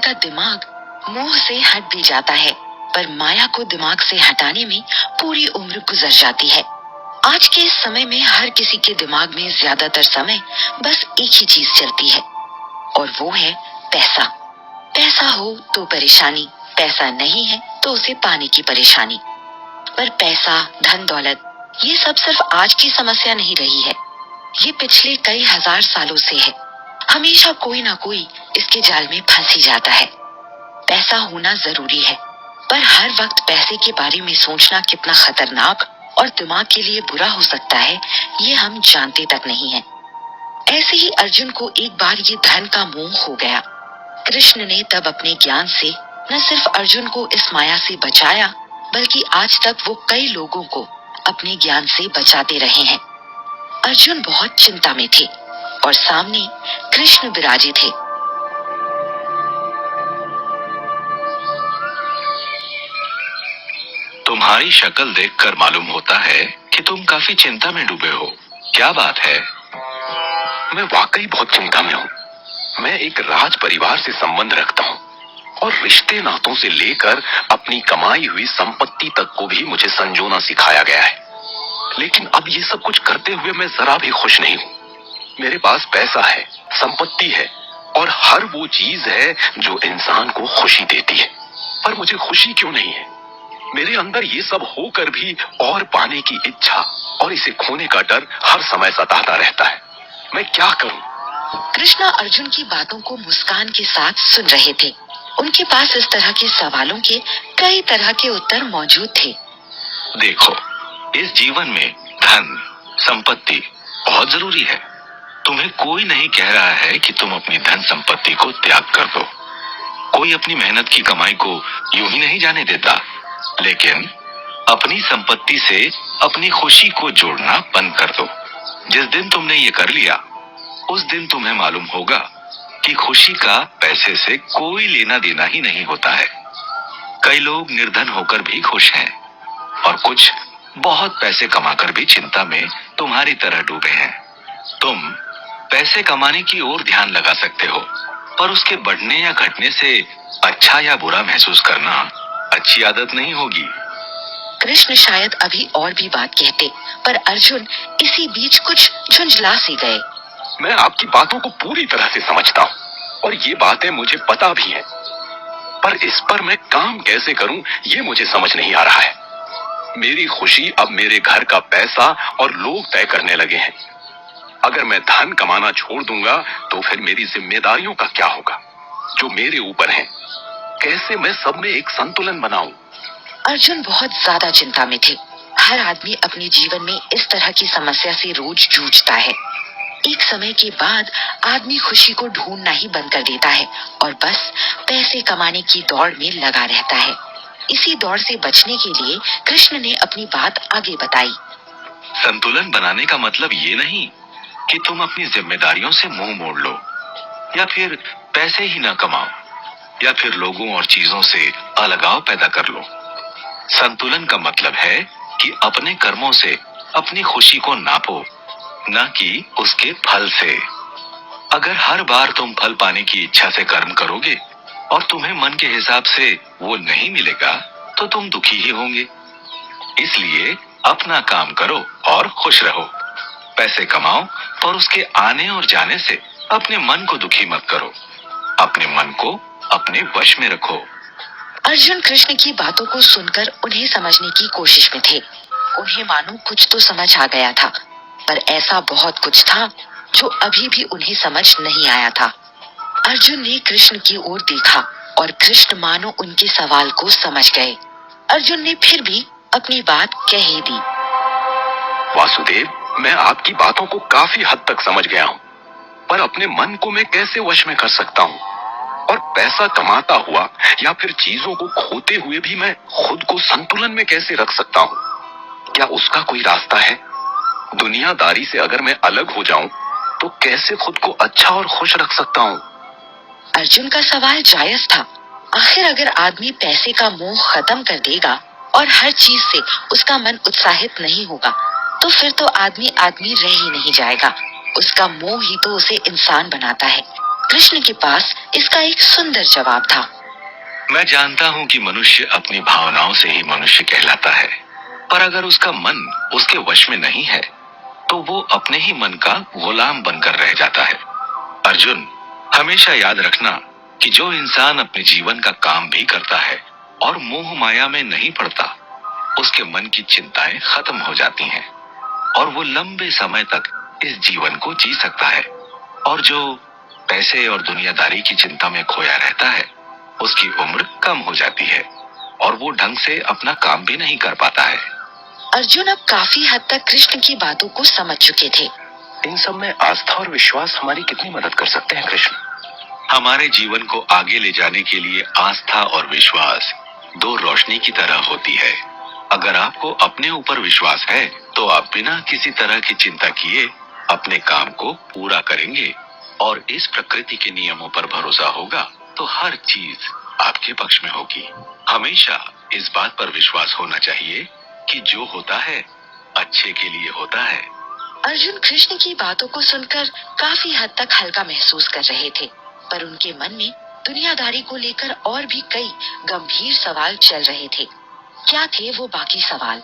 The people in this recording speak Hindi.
का दिमाग मोह से हट भी जाता है, पर माया को दिमाग से हटाने में पूरी उम्र गुजर जाती है। आज के इस समय में हर किसी के दिमाग में ज्यादातर समय बस एक ही चीज चलती है, और वो है पैसा। पैसा हो तो परेशानी, पैसा नहीं है तो उसे पाने की परेशानी। पर पैसा, धन दौलत, ये सब सिर्फ आज की समस्या नहीं रही है, ये पिछले कई हजार सालों से है। हमेशा कोई ना कोई इसके जाल में फंस ही जाता है। पैसा होना जरूरी है, पर हर वक्त पैसे के बारे में सोचना कितना खतरनाक और दिमाग के लिए बुरा हो सकता है, ये हम जानते तक नहीं है। ऐसे ही अर्जुन को एक बार ये धन का मोह हो गया। कृष्ण ने तब अपने ज्ञान से न सिर्फ अर्जुन को इस माया से बचाया, बल्कि आज तक वो कई लोगों को अपने ज्ञान से बचाते रहे हैं। अर्जुन बहुत चिंता में थे और सामने कृष्ण विराजे थे। तुम्हारी शक्ल देखकर मालूम होता है कि तुम काफी चिंता में डूबे हो। क्या बात है? मैं वाकई बहुत चिंता में हूँ। मैं एक राज परिवार से संबंध रखता हूँ और रिश्ते नातों से लेकर अपनी कमाई हुई संपत्ति तक को भी मुझे संजोना सिखाया गया है। लेकिन अब ये सब कुछ करते हुए मैं जरा भी खुश नहीं हूँ। मेरे पास पैसा है, संपत्ति है और हर वो चीज है जो इंसान को खुशी देती है, पर मुझे खुशी क्यों नहीं है? मेरे अंदर ये सब होकर भी और पाने की इच्छा और इसे खोने का डर हर समय सताता रहता है। मैं क्या करूं? कृष्णा अर्जुन की बातों को मुस्कान के साथ सुन रहे थे। उनके पास इस तरह के सवालों के कई तरह के उत्तर मौजूद थे। देखो, इस जीवन में धन, संपत्ति बहुत जरूरी है। तुम्हें कोई नहीं कह रहा है कि तुम अपनी धन संपत्ति को त्याग कर दो। कोई अपनी मेहनत की कमाई को यूं ही नहीं जाने देता, लेकिन अपनी संपत्ति से अपनी खुशी को जोड़ना बंद कर दो। जिस दिन तुमने ये कर लिया, उस दिन तुम्हें मालूम होगा कि खुशी का पैसे से कोई लेना देना ही नहीं होता है। कई लोग निर्धन होकर भी खुश हैं और कुछ बहुत पैसे कमाकर भी चिंता में तुम्हारी तरह डूबे हैं। तुम पैसे कमाने की ओर ध्यान लगा सकते हो, पर उसके बढ़ने या घटने से अच्छा या बुरा महसूस करना अच्छी आदत नहीं होगी। कृष्ण शायद अभी और भी बात कहते, पर अर्जुन इसी बीच कुछ झुंझला से गए। मैं आपकी बातों को पूरी तरह से समझता हूँ और ये बातें मुझे पता भी हैं, पर इस पर मैं काम कैसे करूं ये मुझे समझ नहीं आ रहा है। मेरी खुशी अब मेरे घर का पैसा और लोग तय करने लगे हैं। अगर मैं धन कमाना छोड़ दूंगा तो फिर मेरी जिम्मेदारियों का क्या होगा जो मेरे ऊपर हैं? कैसे मैं सब में एक संतुलन बनाऊं? अर्जुन बहुत ज्यादा चिंता में थे। हर आदमी अपने जीवन में इस तरह की समस्या से रोज जूझता है। एक समय के बाद आदमी खुशी को ढूंढना ही बंद कर देता है और बस पैसे कमाने की दौड़ में लगा रहता है। इसी दौड़ से बचने के लिए कृष्ण ने अपनी बात आगे बताई। संतुलन बनाने का मतलब ये नहीं कि तुम अपनी जिम्मेदारियों से मुंह मोड़ लो, या फिर पैसे ही ना कमाओ, या फिर लोगों और चीजों से अलगाव पैदा कर लो। संतुलन का मतलब है कि अपने कर्मों से अपनी खुशी को नापो, न कि उसके फल से। अगर हर बार तुम फल पाने की इच्छा से कर्म करोगे और तुम्हें मन के हिसाब से वो नहीं मिलेगा, तो तुम दुखी ही होंगे। इसलिए अपना काम करो और खुश रहो। पैसे कमाओ, पर उसके आने और जाने से अपने मन को दुखी मत करो। अपने मन को अपने वश में रखो। अर्जुन कृष्ण की बातों को सुनकर उन्हें समझने की कोशिश में थे। उन्हें मानो कुछ तो समझ आ गया था, पर ऐसा बहुत कुछ था जो अभी भी उन्हें समझ नहीं आया था। अर्जुन ने कृष्ण की ओर देखा और कृष्ण मानो उनके सवाल को समझ गए। अर्जुन ने फिर भी अपनी बात कह ही दी। वासुदेव, मैं आपकी बातों को काफी हद तक समझ गया हूँ, पर अपने मन को मैं कैसे वश में कर सकता हूँ? और पैसा कमाता हुआ या फिर चीजों को खोते हुए भी मैं खुद को संतुलन में कैसे रख सकता हूँ? क्या उसका कोई रास्ता है? दुनियादारी से अगर मैं अलग हो जाऊं तो कैसे खुद को अच्छा और खुश रख सकता हूँ? अर्जुन का सवाल जायज था। आखिर अगर आदमी पैसे का मोह खत्म कर देगा और हर चीज से उसका मन उत्साहित नहीं होगा, तो फिर तो आदमी आदमी रह ही नहीं जाएगा। उसका मोह ही तो उसे इंसान बनाता है। कृष्ण के पास इसका एक सुंदर जवाब था। मैं जानता हूँ कि मनुष्य अपनी भावनाओं से ही मनुष्य कहलाता है, पर अगर उसका मन उसके वश में नहीं है तो वो अपने ही मन का गुलाम बनकर रह जाता है। अर्जुन, हमेशा याद रखना कि जो इंसान अपने जीवन का काम भी करता है और मोह माया में नहीं पड़ता, उसके मन की चिंताएं खत्म हो जाती हैं और वो लंबे समय तक इस जीवन को जी सकता है। और जो पैसे और दुनियादारी की चिंता में खोया रहता है, उसकी उम्र कम हो जाती है और वो ढंग से अपना काम भी नहीं कर पाता है। अर्जुन अब काफी हद तक कृष्ण की बातों को समझ चुके थे। इन सब में आस्था और विश्वास हमारी कितनी मदद कर सकते हैं कृष्ण? हमारे जीवन को आगे ले जाने के लिए आस्था और विश्वास दो रोशनी की तरह होती है। अगर आपको अपने ऊपर विश्वास है तो आप बिना किसी तरह की चिंता किए अपने काम को पूरा करेंगे, और इस प्रकृति के नियमों पर भरोसा होगा तो हर चीज आपके पक्ष में होगी। हमेशा इस बात पर विश्वास होना चाहिए कि जो होता है अच्छे के लिए होता है। अर्जुन कृष्ण की बातों को सुनकर काफी हद तक हल्का महसूस कर रहे थे, पर उनके मन में दुनियादारी को लेकर और भी कई गंभीर सवाल चल रहे थे। क्या थे वो बाकी सवाल?